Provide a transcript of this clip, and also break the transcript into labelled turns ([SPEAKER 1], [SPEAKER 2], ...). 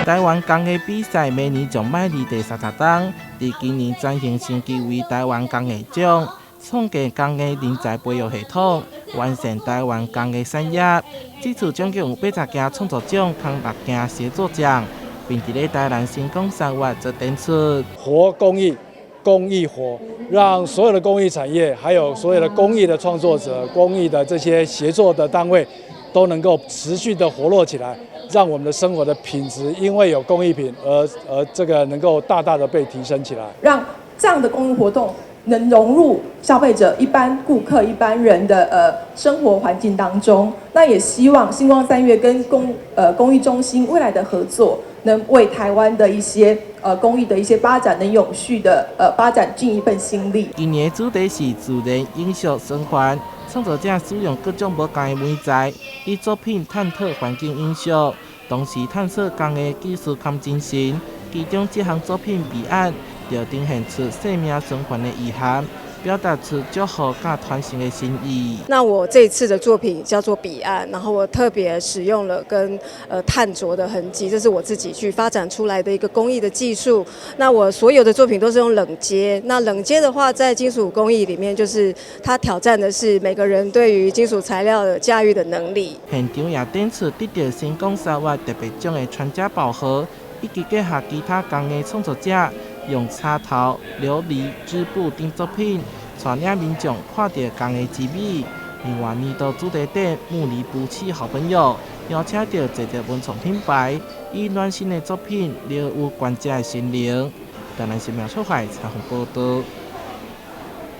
[SPEAKER 1] 台湾工艺比赛明年将迈入第30档，伫今年转型升级为台湾工艺奖，创建工艺人才培育系统，完善台湾工艺产业。这次总共有80件创作奖，和6件协作奖，并伫咧台南新港3月做展出。
[SPEAKER 2] 活公益，公益活，让所有的公益产业，还有所有的公益的创作者、公益的这些协作的单位，都能够持续的活络起来，让我们的生活的品质因为有工艺品而这个能够大大的被提升起来，
[SPEAKER 3] 让这样的公益活动能融入消费者、一般顾客、一般人的生活环境当中。那也希望星光三月跟公益中心未来的合作，能为台湾的一些公益的一些发展能永续的发展尽一份心力。
[SPEAKER 1] 今年的主题是自然永续循环，创作者使用各种不同的媒材，以作品探讨环境影响，同时探索工艺技术和精神。其中这项作品《彼岸》就呈现出生命循环的意涵，表达出祝福甲传承的心意。
[SPEAKER 4] 那我这一次的作品叫做《彼岸》，然后我特别使用了跟碳着的痕迹，这是我自己去发展出来的一个工艺的技术。那我所有的作品都是用冷接。那冷接的话，在金属工艺里面，就是它挑战的是每个人对于金属材料的驾驭的能力。
[SPEAKER 1] 现场也展出得到新港3月特别奖的传家宝盒，以及结合其他工艺创作者用插头、琉璃、织布等作品，带领民众看到工艺之美。另外，年度主题展“木里夫妻好朋友”，邀请到侪个文创品牌，以暖心的作品疗愈观者的心灵。台南新闻出海采访报道。